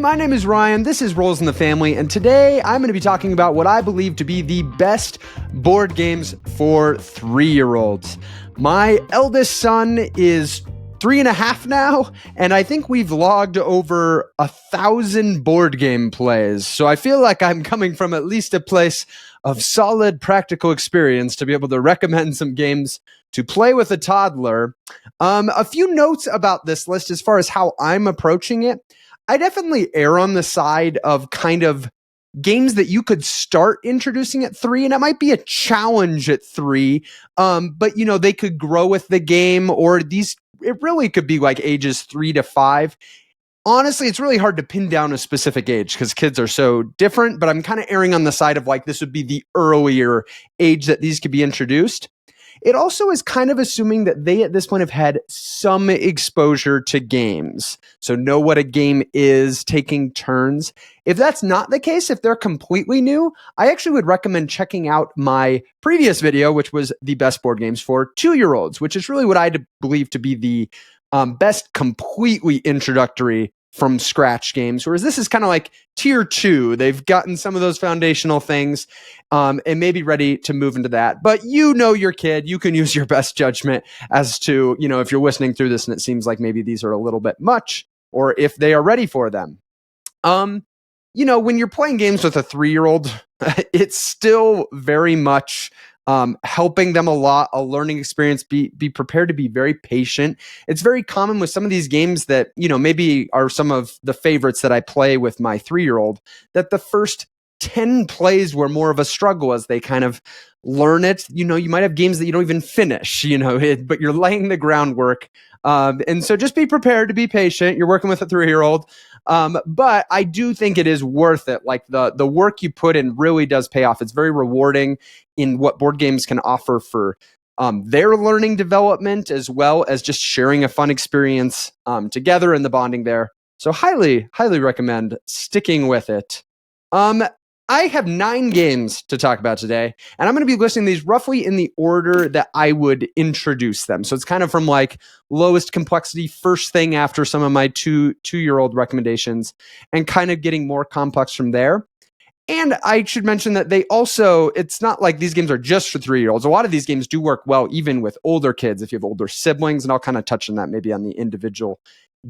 my name is Ryan, this is Rolls in the Family, and today I'm going to be talking about what I believe to be the best board games for 3-year-olds. My eldest son is 3.5 now, and I think we've logged over 1,000 board game plays, so I feel like I'm coming from at least a place of solid practical experience to be able to recommend some games to play with a toddler. A few notes about this list as far as how I'm approaching it. I definitely err on the side of kind of games that you could start introducing at 3, and it might be a challenge at 3, but you know, they could grow with the game, or it really could be like ages 3 to 5. Honestly, it's really hard to pin down a specific age because kids are so different, but I'm kind of erring on the side of like this would be the earlier age that these could be introduced. It also is kind of assuming that they at this point have had some exposure to games, so know what a game is, taking turns. If that's not the case, if they're completely new, I actually would recommend checking out my previous video, which was the best board games for 2-year-olds, which is really what I believe to be the best completely introductory from scratch games, whereas this is kind of like tier 2. They've gotten some of those foundational things and may be ready to move into that. But you know your kid, you can use your best judgment as to, you know, if you're listening through this and it seems like maybe these are a little bit much, or if they are ready for them. You know, when you're playing games with a 3-year-old, it's still very much helping them a lot, a learning experience. Be prepared to be very patient. It's very common with some of these games that, you know, maybe are some of the favorites that I play with my 3-year-old, that the first 10 plays were more of a struggle as they kind of learn it. You know, you might have games that you don't even finish, you know, but you're laying the groundwork. And so just be prepared to be patient. You're working with a 3-year-old. But I do think it is worth it. Like the work you put in really does pay off. It's very rewarding in what board games can offer for their learning development, as well as just sharing a fun experience together and the bonding there. So highly, highly recommend sticking with it. I have 9 games to talk about today, and I'm going to be listing these roughly in the order that I would introduce them. So it's kind of from like lowest complexity, first thing after some of my two-year-old recommendations, and kind of getting more complex from there. And I should mention that it's not like these games are just for 3-year-olds. A lot of these games do work well even with older kids, if you have older siblings, and I'll kind of touch on that maybe on the individual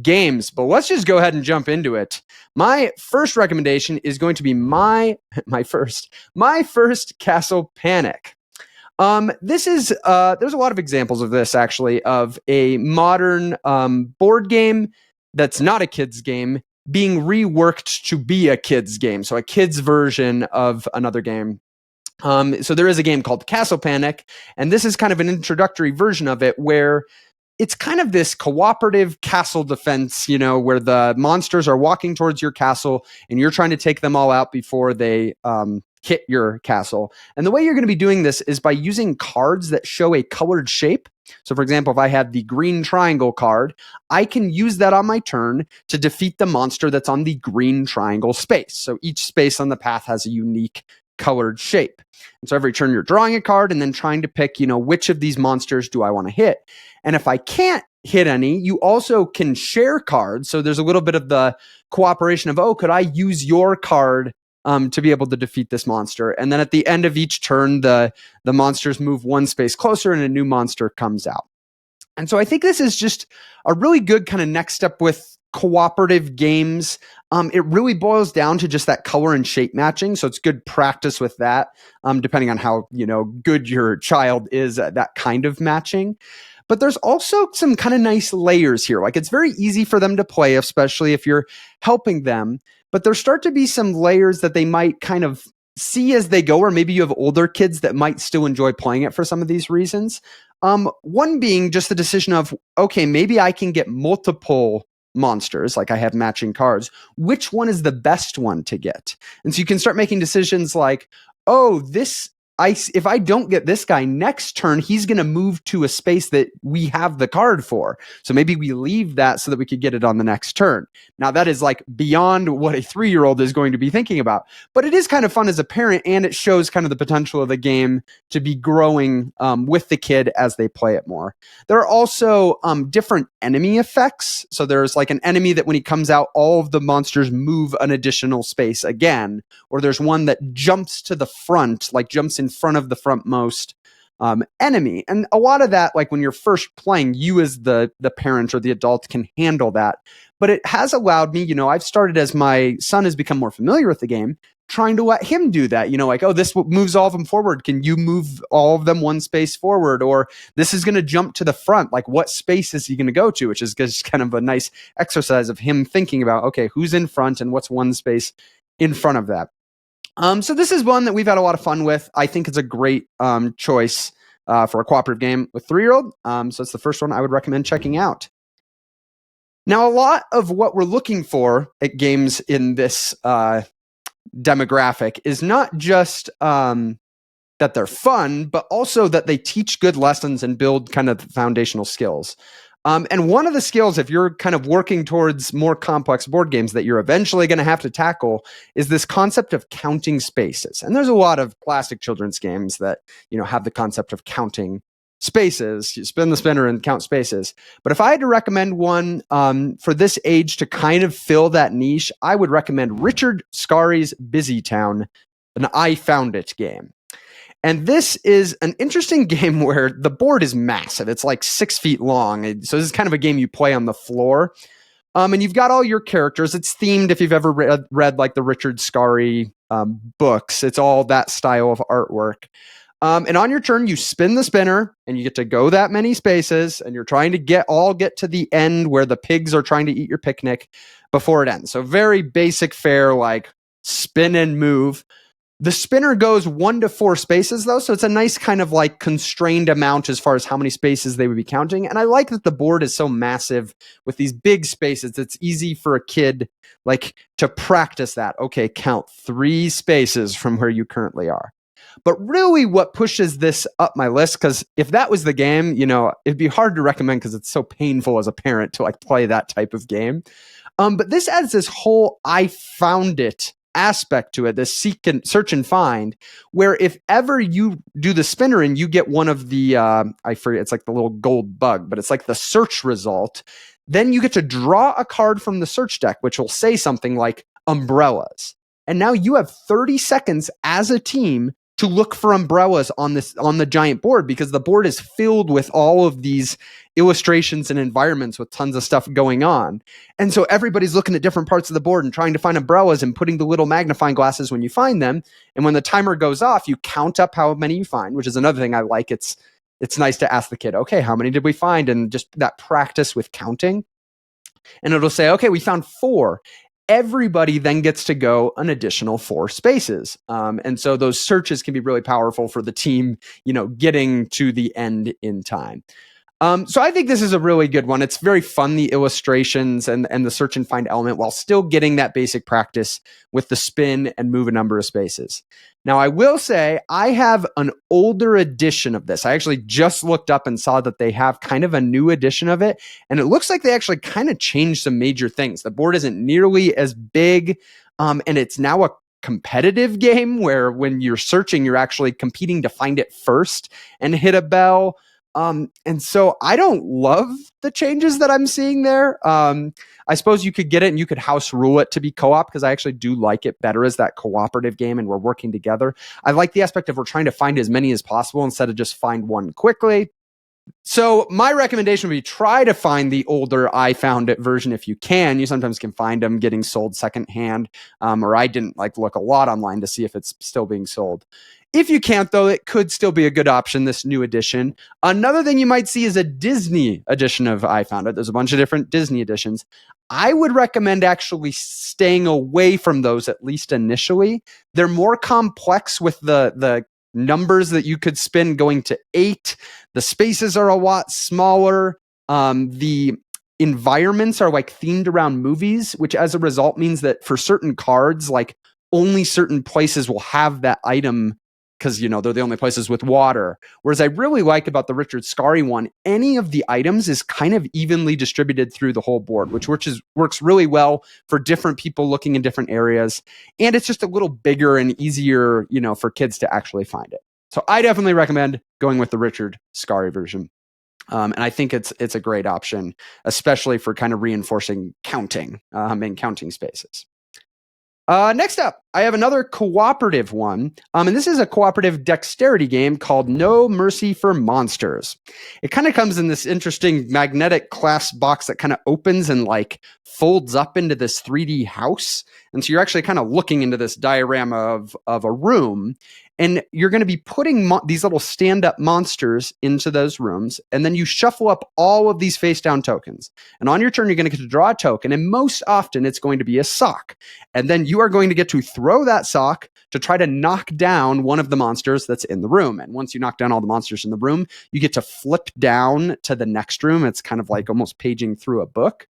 games. But let's just go ahead and jump into it. My first recommendation is going to be my first Castle Panic. This is there's a lot of examples of this actually, of a modern board game that's not a kid's game being reworked to be a kid's game, so a kid's version of another game. So there is a game called Castle Panic, and this is kind of an introductory version of it where it's kind of this cooperative castle defense, you know, where the monsters are walking towards your castle and you're trying to take them all out before they hit your castle. And the way you're going to be doing this is by using cards that show a colored shape. So for example, if I have the green triangle card, I can use that on my turn to defeat the monster that's on the green triangle space. So each space on the path has a unique colored shape. And so every turn you're drawing a card and then trying to pick, you know, which of these monsters do I want to hit? And if I can't hit any, you also can share cards. So there's a little bit of the cooperation of, oh, could I use your card to be able to defeat this monster? And then at the end of each turn, the monsters move one space closer and a new monster comes out. And so I think this is just a really good kind of next step with cooperative games. It really boils down to just that color and shape matching. So it's good practice with that, depending on how, you know, good your child is at that kind of matching. But there's also some kind of nice layers here. Like it's very easy for them to play, especially if you're helping them. But there start to be some layers that they might kind of see as they go, or maybe you have older kids that might still enjoy playing it for some of these reasons. One being just the decision of, okay, maybe I can get multiple monsters, like I have matching cards. Which one is the best one to get? And so you can start making decisions like, oh, this if I don't get this guy next turn, he's going to move to a space that we have the card for. So maybe we leave that so that we could get it on the next turn. Now that is like beyond what a 3-year-old is going to be thinking about, but it is kind of fun as a parent, and it shows kind of the potential of the game to be growing with the kid as they play it more. There are also different enemy effects. So there's like an enemy that when he comes out, all of the monsters move an additional space again, or there's one that jumps to the front, like jumps in front of the frontmost enemy. And a lot of that, like when you're first playing, you as the parent or the adult can handle that. But it has allowed me, I've started as my son has become more familiar with the game, trying to let him do that, like, oh, this moves all of them forward. Can you move all of them one space forward? Or this is going to jump to the front. Like, what space is he going to go to? Which is just kind of a nice exercise of him thinking about, okay, who's in front and what's one space in front of that. So this is one that we've had a lot of fun with. I think it's a great choice for a cooperative game with 3-year-old. So it's the first one I would recommend checking out. Now, a lot of what we're looking for at games in this demographic is not just that they're fun, but also that they teach good lessons and build kind of foundational skills. And one of the skills, if you're kind of working towards more complex board games that you're eventually going to have to tackle, is this concept of counting spaces. And there's a lot of classic children's games that, have the concept of counting spaces. You spin the spinner and count spaces. But if I had to recommend one for this age to kind of fill that niche, I would recommend Richard Scarry's Busytown, an I Found It game. And this is an interesting game where the board is massive. It's like 6 feet long. So this is kind of a game you play on the floor. And you've got all your characters. It's themed, if you've ever read like the Richard Scarry books. It's all that style of artwork. And on your turn, you spin the spinner and you get to go that many spaces, and you're trying to get to the end where the pigs are trying to eat your picnic before it ends. So very basic fare, like spin and move. The spinner goes 1 to 4 spaces though. So it's a nice kind of like constrained amount as far as how many spaces they would be counting. And I like that the board is so massive with these big spaces. It's easy for a kid like to practice that. Okay, count 3 spaces from where you currently are. But really what pushes this up my list, because if that was the game, it'd be hard to recommend because it's so painful as a parent to like play that type of game. But this adds this whole I found it aspect to it, this search and find, where if ever you do the spinner and you get one of the, I forget, it's like the little gold bug, but it's like the search result, then you get to draw a card from the search deck, which will say something like umbrellas. And now you have 30 seconds as a team to look for umbrellas on the giant board, because the board is filled with all of these illustrations and environments with tons of stuff going on. And so everybody's looking at different parts of the board and trying to find umbrellas and putting the little magnifying glasses when you find them. And when the timer goes off, you count up how many you find, which is another thing I like. It's nice to ask the kid, okay, how many did we find? And just that practice with counting. And it'll say, okay, we found 4. Everybody then gets to go an additional 4 spaces. And so those searches can be really powerful for the team, getting to the end in time. So I think this is a really good one. It's very fun, the illustrations and the search and find element, while still getting that basic practice with the spin and move a number of spaces. Now, I will say I have an older edition of this. I actually just looked up and saw that they have kind of a new edition of it. And it looks like they actually kind of changed some major things. The board isn't nearly as big, and it's now a competitive game where when you're searching, you're actually competing to find it first and hit a bell. And so I don't love the changes that I'm seeing there. I suppose you could get it and you could house rule it to be co-op, because I actually do like it better as that cooperative game and we're working together. I like the aspect of we're trying to find as many as possible instead of just find one quickly. So my recommendation would be try to find the older I Found It version if you can. You sometimes can find them getting sold secondhand, or I didn't look a lot online to see if it's still being sold. If you can't, though, it could still be a good option, this new edition. Another thing you might see is a Disney edition of I Found It. There's a bunch of different Disney editions. I would recommend actually staying away from those, at least initially. They're more complex with the numbers that you could spin going to 8. The spaces are a lot smaller. The environments are themed around movies, which as a result means that for certain cards, only certain places will have that item because, they're the only places with water. Whereas I really like about the Richard Scarry one, any of the items is kind of evenly distributed through the whole board, which works really well for different people looking in different areas. And it's just a little bigger and easier, for kids to actually find it. So I definitely recommend going with the Richard Scarry version. And I think it's a great option, especially for kind of reinforcing counting and counting spaces. Next up, I have another cooperative one. And this is a cooperative dexterity game called No Mercy for Monsters. It kind of comes in this interesting magnetic glass box that kind of opens and like folds up into this 3D house. And so you're actually kind of looking into this diorama of a room. And you're going to be putting these little stand-up monsters into those rooms. And then you shuffle up all of these face-down tokens. And on your turn, you're going to get to draw a token. And most often, it's going to be a sock. And then you are going to get to throw that sock to try to knock down one of the monsters that's in the room. And once you knock down all the monsters in the room, you get to flip down to the next room. It's kind of like almost paging through a book.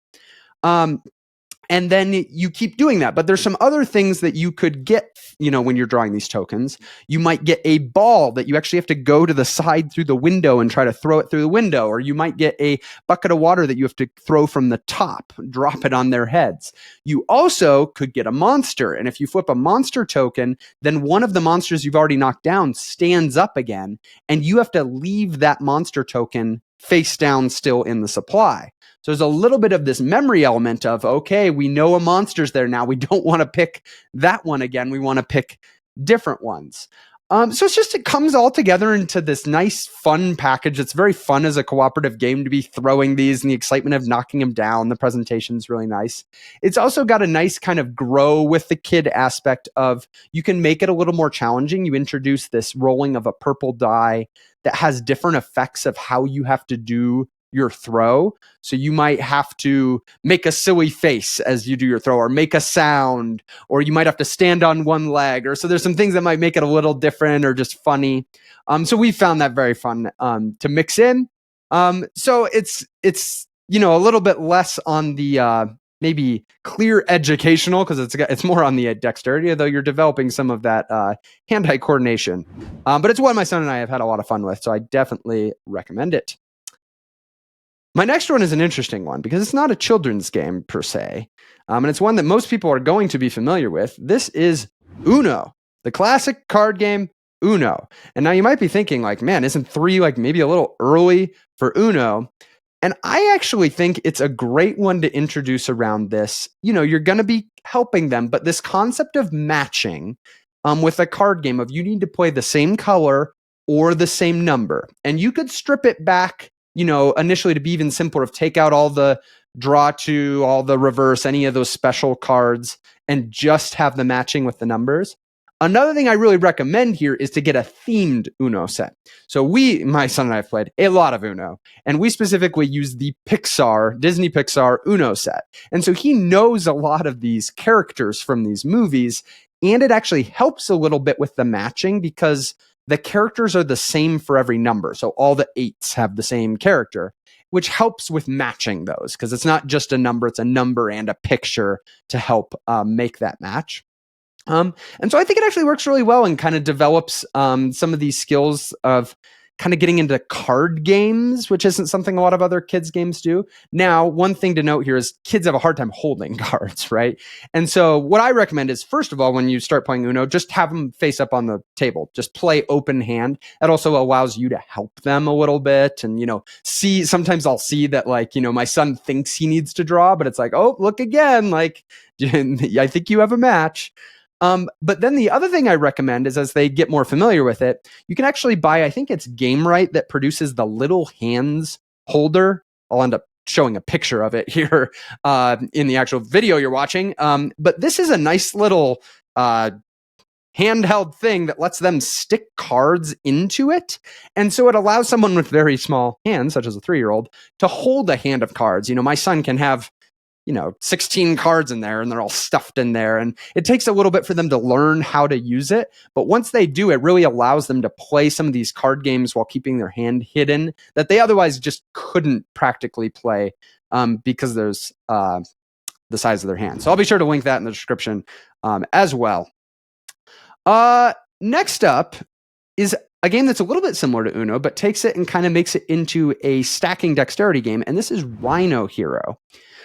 And then you keep doing that. But there's some other things that you could get, when you're drawing these tokens. You might get a ball that you actually have to go to the side through the window and try to throw it through the window. Or you might get a bucket of water that you have to throw from the top, drop it on their heads. You also could get a monster. And if you flip a monster token, then one of the monsters you've already knocked down stands up again. And you have to leave that monster token face down still in the supply. So there's a little bit of this memory element of, okay, we know a monster's there now. We don't want to pick that one again. We want to pick different ones. So it comes all together into this nice, fun package. It's very fun as a cooperative game to be throwing these and the excitement of knocking them down. The presentation's really nice. It's also got a nice kind of grow with the kid aspect of you can make it a little more challenging. You introduce this rolling of a purple die that has different effects of how you have to do your throw. So you might have to make a silly face as you do your throw, or make a sound, or you might have to stand on one leg, or so there's some things that might make it a little different or just funny. So we found that very fun to mix in. So it's a little bit less on the maybe clear educational, because it's more on the dexterity, though you're developing some of that hand-eye coordination. But it's one my son and I have had a lot of fun with, so I definitely recommend it. My next one is an interesting one because it's not a children's game per se, and it's one that most people are going to be familiar with. This is Uno, the classic card game Uno. And now you might be thinking like, man, isn't 3 like maybe a little early for Uno? And I actually think it's a great one to introduce around this. You're going to be helping them, but this concept of matching with a card game of you need to play the same color or the same number. And you could strip it back initially to be even simpler, of take out all the draw to, all the reverse, any of those special cards, and just have the matching with the numbers. Another thing I really recommend here is to get a themed Uno set. So my son and I have played a lot of Uno, and we specifically use the Disney Pixar Uno set. And so he knows a lot of these characters from these movies, and it actually helps a little bit with the matching because the characters are the same for every number. So all the 8s have the same character, which helps with matching those because it's not just a number, it's a number and a picture to help make that match. And so I think it actually works really well and kind of develops some of these skills of kind of getting into card games, which isn't something a lot of other kids games do. Now, one thing to note here is kids have a hard time holding cards, right? And so what I recommend is, first of all, when you start playing Uno, just have them face up on the table. Just play open hand. That also allows you to help them a little bit. And, sometimes I'll see that my son thinks he needs to draw, but it's like, oh, look again. I think you have a match. But then the other thing I recommend is as they get more familiar with it, you can actually buy, I think it's Game Right that produces the little hands holder. I'll end up showing a picture of it here in the actual video you're watching. But this is a nice little handheld thing that lets them stick cards into it. And so it allows someone with very small hands, such as a 3-year-old, to hold a hand of cards. My son can have 16 cards in there and they're all stuffed in there. And it takes a little bit for them to learn how to use it. But once they do, it really allows them to play some of these card games while keeping their hand hidden that they otherwise just couldn't practically play because there's the size of their hand. So I'll be sure to link that in the description as well. Next up, is a game that's a little bit similar to Uno, but takes it and kind of makes it into a stacking dexterity game. And this is Rhino Hero.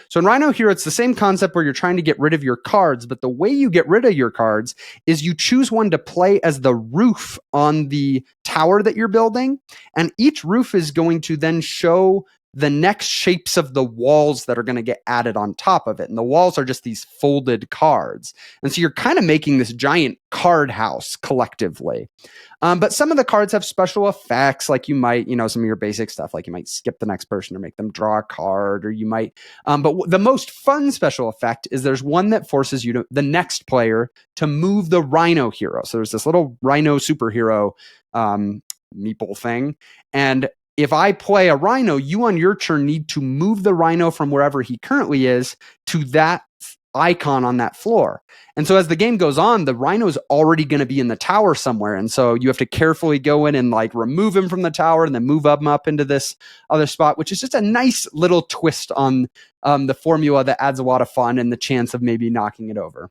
So in Rhino Hero, it's the same concept where you're trying to get rid of your cards, but the way you get rid of your cards is you choose one to play as the roof on the tower that you're building. And each roof is going to then show the next shapes of the walls that are going to get added on top of it. And the walls are just these folded cards. And so you're kind of making this giant card house collectively. But some of the cards have special effects, like you might, some of your basic stuff, like you might skip the next person or make them draw a card, or you might. But the most fun special effect is there's one that forces the next player, to move the Rhino Hero. So there's this little Rhino superhero meeple thing. And if I play a Rhino, you on your turn need to move the Rhino from wherever he currently is to that icon on that floor. And so as the game goes on, the Rhino's already going to be in the tower somewhere. And so you have to carefully go in and like remove him from the tower and then move him up into this other spot, which is just a nice little twist on the formula that adds a lot of fun and the chance of maybe knocking it over.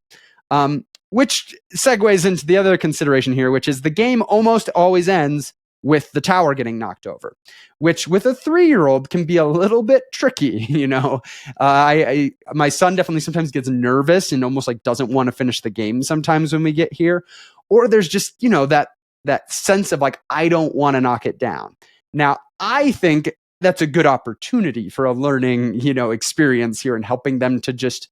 Which segues into the other consideration here, which is the game almost always ends with the tower getting knocked over, which with a 3-year-old can be a little bit tricky. My son definitely sometimes gets nervous and almost like doesn't want to finish the game sometimes when we get here, or there's just, that sense of like, I don't want to knock it down. Now, I think that's a good opportunity for a learning, experience here and helping them to just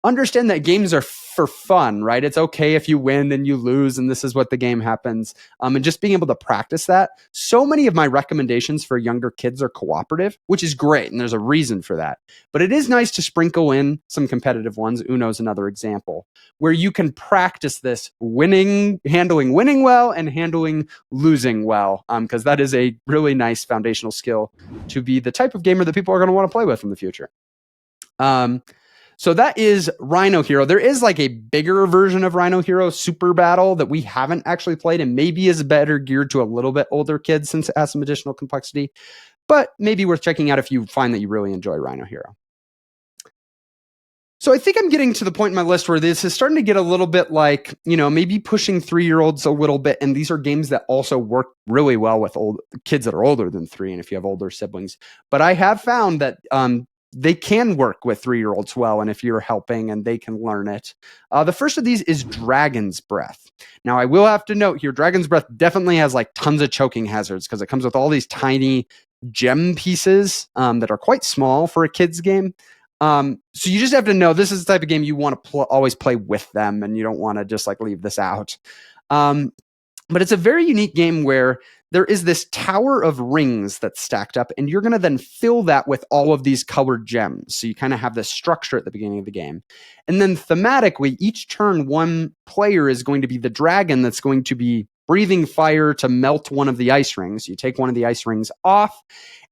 understand that games are for fun, right? It's okay if you win and you lose, and this is what the game happens. And just being able to practice that. So many of my recommendations for younger kids are cooperative, which is great, and there's a reason for that. But it is nice to sprinkle in some competitive ones. Uno's another example, where you can practice this handling winning well and handling losing well, because that is a really nice foundational skill to be the type of gamer that people are going to want to play with in the future. So that is Rhino Hero. There is like a bigger version of Rhino Hero, Super Battle, that we haven't actually played and maybe is better geared to a little bit older kids since it has some additional complexity, but maybe worth checking out if you find that you really enjoy Rhino Hero. So I think I'm getting to the point in my list where this is starting to get a little bit like, maybe pushing 3-year-olds a little bit. And these are games that also work really well with old kids that are older than 3. And if you have older siblings, but I have found that, they can work with 3-year-olds well, and if you're helping and they can learn it. The first of these is Dragon's Breath. Now, I will have to note here, Dragon's Breath definitely has like tons of choking hazards because it comes with all these tiny gem pieces that are quite small for a kid's game. So you just have to know this is the type of game you want to always play with them, and you don't want to just like leave this out. But it's a very unique game where there is this tower of rings that's stacked up, and you're going to then fill that with all of these colored gems. So you kind of have this structure at the beginning of the game. And then thematically, each turn, one player is going to be the dragon that's going to be breathing fire to melt one of the ice rings. You take one of the ice rings off,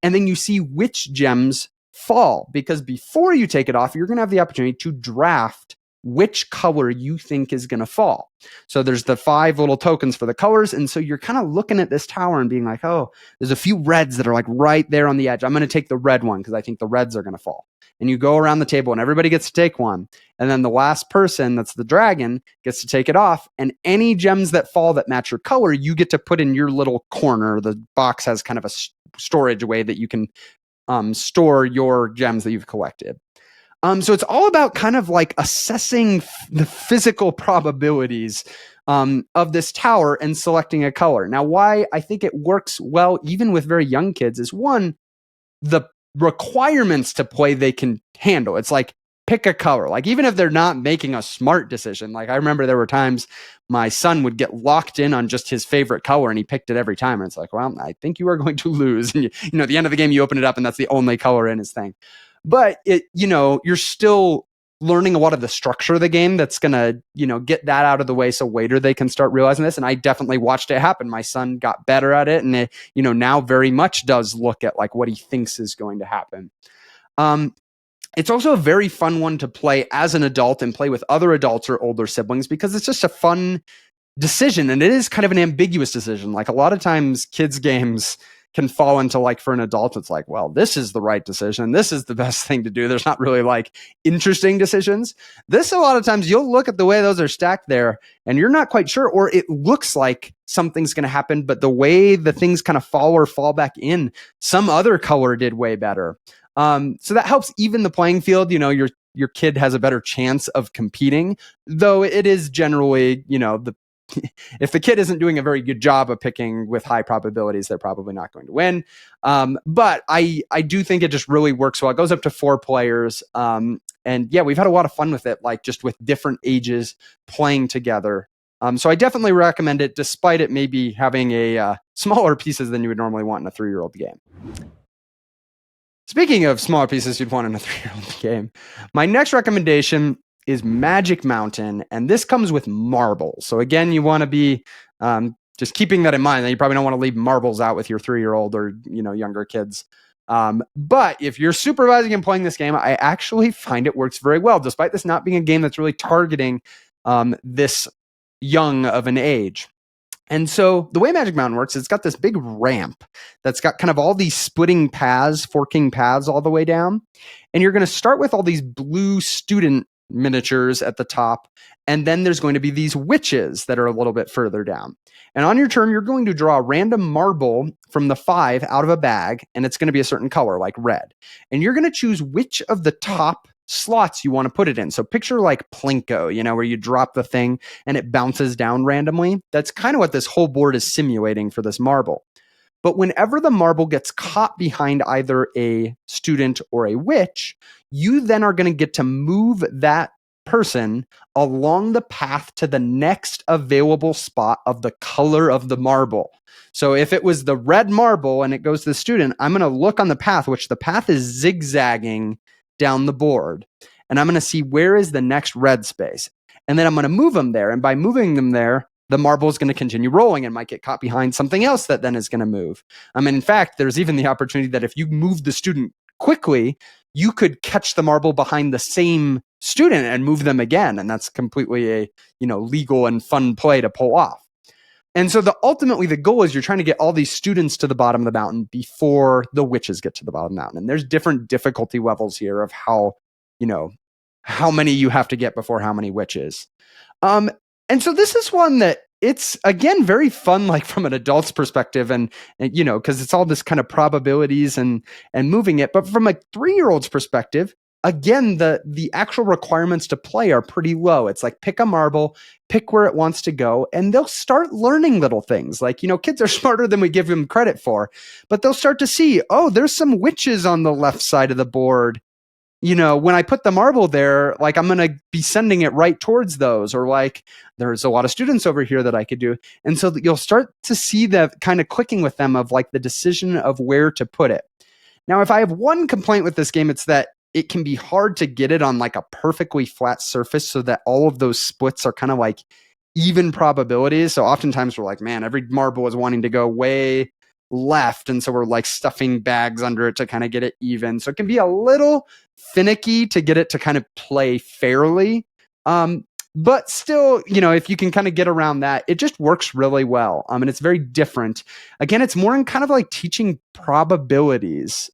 and then you see which gems fall. Because before you take it off, you're going to have the opportunity to draft which color you think is going to fall. So there's the 5 little tokens for the colors. And so you're kind of looking at this tower and being like, oh, there's a few reds that are like right there on the edge. I'm going to take the red one because I think the reds are going to fall. And you go around the table and everybody gets to take one. And then the last person, that's the dragon, gets to take it off. And any gems that fall that match your color, you get to put in your little corner. The box has kind of a storage way that you can store your gems that you've collected. So it's all about kind of like assessing the physical probabilities of this tower and selecting a color. Now, why I think it works well, even with very young kids, is one, the requirements to play they can handle. It's like, pick a color. Like, even if they're not making a smart decision, like I remember there were times my son would get locked in on just his favorite color and he picked it every time. And it's like, well, I think you are going to lose. And at the end of the game, you open it up and that's the only color in his thing. But you're still learning a lot of the structure of the game that's going to, get that out of the way so later they can start realizing this. And I definitely watched it happen. My son got better at it, and it, now very much does look at like what he thinks is going to happen. It's also a very fun one to play as an adult and play with other adults or older siblings because it's just a fun decision, and it is kind of an ambiguous decision. Like a lot of times kids games can fall into like for an adult, it's like, well, this is the right decision. This is the best thing to do. There's not really like interesting decisions. This, a lot of times you'll look at the way those are stacked there and you're not quite sure, or it looks like something's going to happen, but the way the things kind of fall or fall back in, some other color did way better. So that helps even the playing field. You know, your kid has a better chance of competing, though it is generally, you know, if the kid isn't doing a very good job of picking with high probabilities, they're probably not going to win. But I do think it just really works well. It goes up to 4 players. And yeah, we've had a lot of fun with it, like just with different ages playing together. So I definitely recommend it, despite it maybe having a smaller pieces than you would normally want in a 3-year-old game. Speaking of smaller pieces you'd want in a 3-year-old game, my next recommendation is Magic Mountain, and this comes with marbles. So again, you want to be just keeping that in mind, that you probably don't want to leave marbles out with your 3-year-old or, you know, younger kids. But if you're supervising and playing this game, I actually find it works very well, despite this not being a game that's really targeting this young of an age. And so the way Magic Mountain works, it's got this big ramp that's got kind of all these splitting paths, forking paths all the way down. And you're going to start with all these blue student miniatures at the top. And then there's going to be these witches that are a little bit further down. And on your turn, you're going to draw a random marble from the 5 out of a bag. And it's going to be a certain color, like red. And you're going to choose which of the top slots you want to put it in. So picture like Plinko, you know, where you drop the thing and it bounces down randomly. That's kind of what this whole board is simulating for this marble. But whenever the marble gets caught behind either a student or a witch, you then are going to get to move that person along the path to the next available spot of the color of the marble. So if it was the red marble and it goes to the student, I'm going to look on the path, which the path is zigzagging down the board, and I'm going to see where is the next red space. And then I'm going to move them there. And by moving them there, the marble is going to continue rolling and might get caught behind something else that then is going to move. In fact, there's even the opportunity that if you move the student quickly, you could catch the marble behind the same student and move them again. And that's completely a, you know, legal and fun play to pull off. And so ultimately the goal is you're trying to get all these students to the bottom of the mountain before the witches get to the bottom of the mountain. And there's different difficulty levels here of how, you know, how many you have to get before how many witches. And so this is one that it's, again, very fun, like from an adult's perspective and you know, because it's all this kind of probabilities and moving it. But from a 3-year-old's perspective, again, the actual requirements to play are pretty low. It's like pick a marble, pick where it wants to go, and they'll start learning little things. Like, you know, kids are smarter than we give them credit for, but they'll start to see, oh, there's some witches on the left side of the board. You know, when I put the marble there, like I'm going to be sending it right towards those, or like there's a lot of students over here that I could do. And so you'll start to see that kind of clicking with them of like the decision of where to put it. Now, if I have one complaint with this game, it's that it can be hard to get it on like a perfectly flat surface so that all of those splits are kind of like even probabilities. So oftentimes we're like, man, every marble is wanting to go way left. And so we're like stuffing bags under it to kind of get it even. So it can be a little finicky to get it to kind of play fairly. But still, you know, if you can kind of get around that, it just works really well. And it's very different. Again, it's more in kind of like teaching probabilities.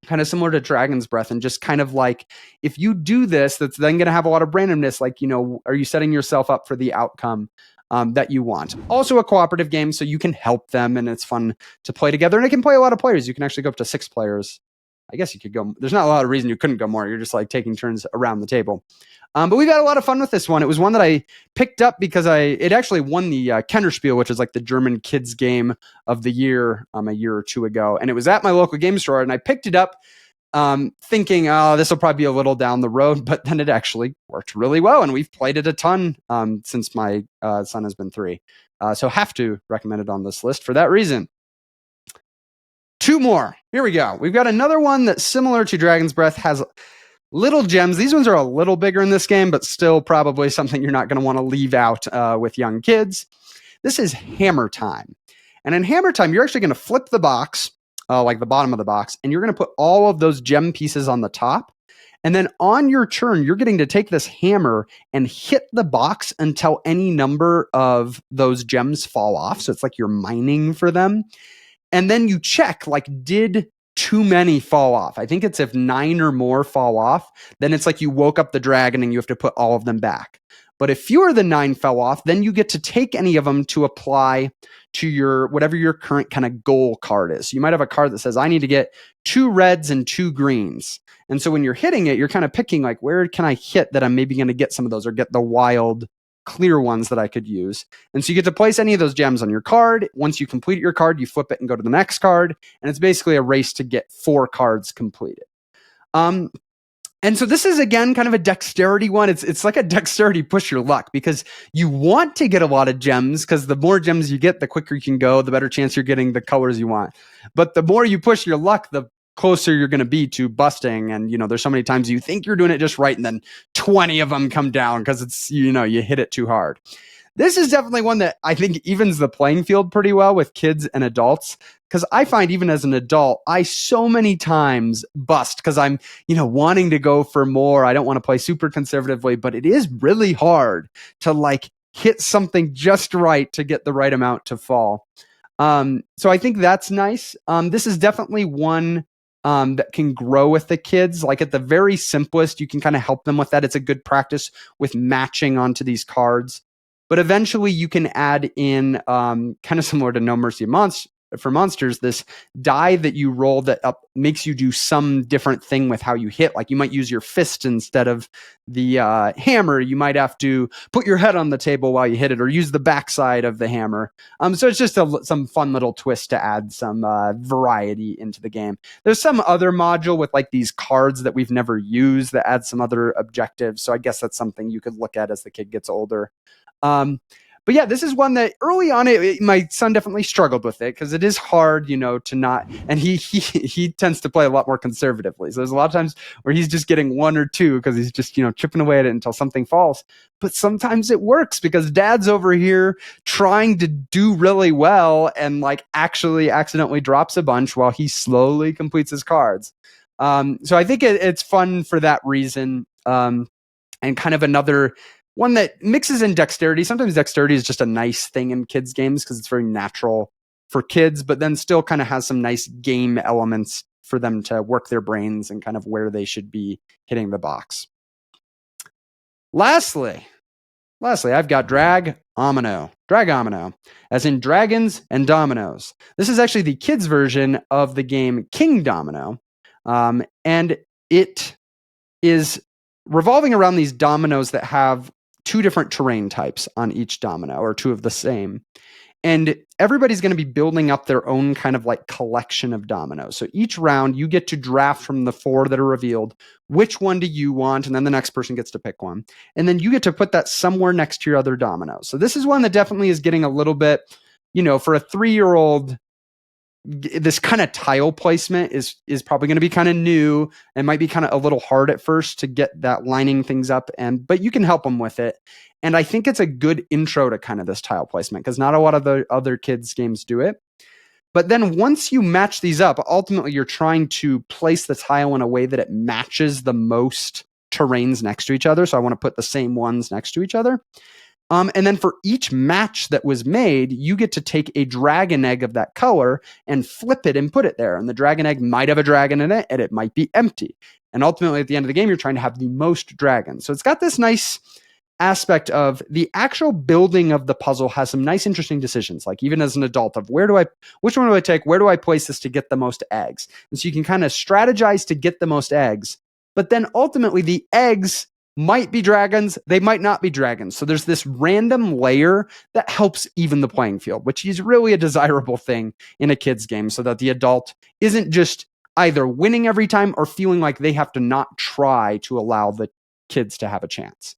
Kind of similar to Dragon's Breath, and just kind of like, if you do this, that's then going to have a lot of randomness. Like, you know, are you setting yourself up for the outcome that you want? Also a cooperative game, so you can help them and it's fun to play together. And it can play a lot of players. You can actually go up to 6 players. I guess you could go, there's not a lot of reason you couldn't go more. You're just like taking turns around the table. But we've had a lot of fun with this one. It was one that I picked up because it actually won the Kennerspiel, which is like the German kids game of the year a year or 2 ago. And it was at my local game store, and I picked it up thinking, oh, this will probably be a little down the road, but then it actually worked really well. And we've played it a ton since my son has been 3. So have to recommend it on this list for that reason. 2 more. Here we go. We've got another one that's similar to Dragon's Breath, has little gems. These ones are a little bigger in this game, but still probably something you're not going to want to leave out with young kids. This is Hammer Time. And in Hammer Time, you're actually going to flip the box, like the bottom of the box, and you're going to put all of those gem pieces on the top. And then on your turn, you're getting to take this hammer and hit the box until any number of those gems fall off. So it's like you're mining for them. And then you check, like, did too many fall off? I think it's if 9 or more fall off, then it's like you woke up the dragon and you have to put all of them back. But if fewer than 9 fell off, then you get to take any of them to apply to your whatever your current kind of goal card is. So you might have a card that says, I need to get 2 reds and 2 greens. And so when you're hitting it, you're kind of picking, like, where can I hit that I'm maybe going to get some of those or get the wild clear ones that I could use. And so you get to place any of those gems on your card. Once you complete your card, you flip it and go to the next card. And it's basically a race to get 4 cards completed. And so this is, again, kind of a dexterity one. It's like a dexterity push your luck, because you want to get a lot of gems, because the more gems you get, the quicker you can go, the better chance you're getting the colors you want. But the more you push your luck, the closer you're going to be to busting. And, there's so many times you think you're doing it just right, and then 20 of them come down because it's, you hit it too hard. This is definitely one that I think evens the playing field pretty well with kids and adults, because I find even as an adult, I so many times bust because I'm, wanting to go for more. I don't want to play super conservatively, but it is really hard to, like, hit something just right to get the right amount to fall. So I think that's nice. This is definitely one that can grow with the kids. Like, at the very simplest, you can kind of help them with that. It's a good practice with matching onto these cards. But eventually you can add in, kind of similar to No Mercy for Monsters, this die that you roll that makes you do some different thing with how you hit. Like, you might use your fist instead of the hammer. You might have to put your head on the table while you hit it, or use the backside of the hammer. So it's just some fun little twist to add some variety into the game. There's some other module with, like, these cards that we've never used that add some other objectives. So I guess that's something you could look at as the kid gets older. But yeah, this is one that early on, my son definitely struggled with it, because it is hard, to not, and he tends to play a lot more conservatively. So there's a lot of times where he's just getting 1 or 2 because he's just, chipping away at it until something falls. But sometimes it works because dad's over here trying to do really well and, like, actually accidentally drops a bunch while he slowly completes his cards. So I think it's fun for that reason. And kind of another one that mixes in dexterity. Sometimes dexterity is just a nice thing in kids' games because it's very natural for kids, but then still kind of has some nice game elements for them to work their brains and kind of where they should be hitting the box. Lastly, I've got Dragomino, as in dragons and dominoes. This is actually the kids' version of the game King Domino, and it is revolving around these dominoes that have 2 different terrain types on each domino, or 2 of the same. And everybody's going to be building up their own kind of, like, collection of dominoes. So each round you get to draft from the 4 that are revealed, which one do you want? And then the next person gets to pick one. And then you get to put that somewhere next to your other dominoes. So this is one that definitely is getting a little bit, for a 3-year-old, this kind of tile placement is probably going to be kind of new and might be kind of a little hard at first to get that lining things up, but you can help them with it. And I think it's a good intro to kind of this tile placement, because not a lot of the other kids' games do it. But then once you match these up, ultimately you're trying to place the tile in a way that it matches the most terrains next to each other. So I want to put the same ones next to each other. And then for each match that was made, you get to take a dragon egg of that color and flip it and put it there. And the dragon egg might have a dragon in it, and it might be empty. And ultimately, at the end of the game, you're trying to have the most dragons. So it's got this nice aspect of the actual building of the puzzle has some nice, interesting decisions. Like, even as an adult, of which one do I take? Where do I place this to get the most eggs? And so you can kind of strategize to get the most eggs. But then ultimately, the eggs might be dragons, they might not be dragons. So there's this random layer that helps even the playing field, which is really a desirable thing in a kid's game, so that the adult isn't just either winning every time or feeling like they have to not try to allow the kids to have a chance.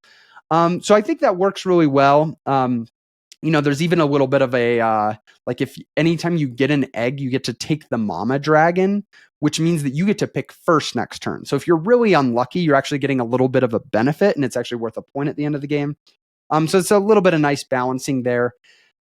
So I think that works really well. There's even a little bit of a, like, if anytime you get an egg, you get to take the mama dragon, which means that you get to pick first next turn. So if you're really unlucky, you're actually getting a little bit of a benefit, and it's actually worth a point at the end of the game. So it's a little bit of nice balancing there.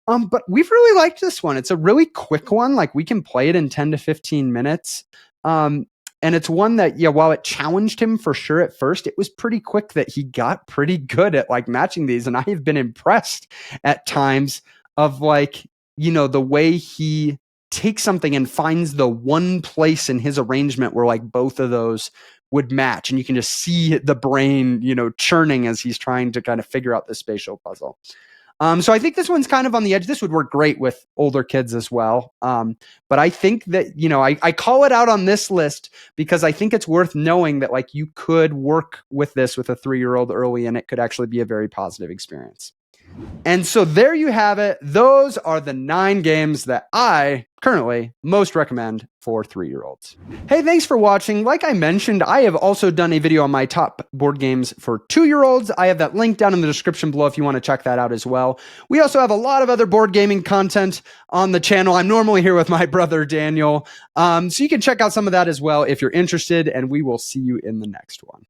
But we've really liked this one. It's a really quick one. Like, we can play it in 10 to 15 minutes. And it's one that, while it challenged him for sure at first, it was pretty quick that he got pretty good at, like, matching these. And I have been impressed at times of, like, the way he takes something and finds the one place in his arrangement where like both of those would match. And you can just see the brain, churning as he's trying to kind of figure out the spatial puzzle. So I think this one's kind of on the edge. This would work great with older kids as well. But I think that, I call it out on this list because I think it's worth knowing that like you could work with this with a 3-year-old early and it could actually be a very positive experience. And so there you have it. Those are the 9 games that I currently most recommend for 3-year-olds. Hey, thanks for watching. Like I mentioned, I have also done a video on my top board games for 2-year-olds. I have that link down in the description below if you want to check that out as well. We also have a lot of other board gaming content on the channel. I'm normally here with my brother, Daniel. So you can check out some of that as well if you're interested, and we will see you in the next one.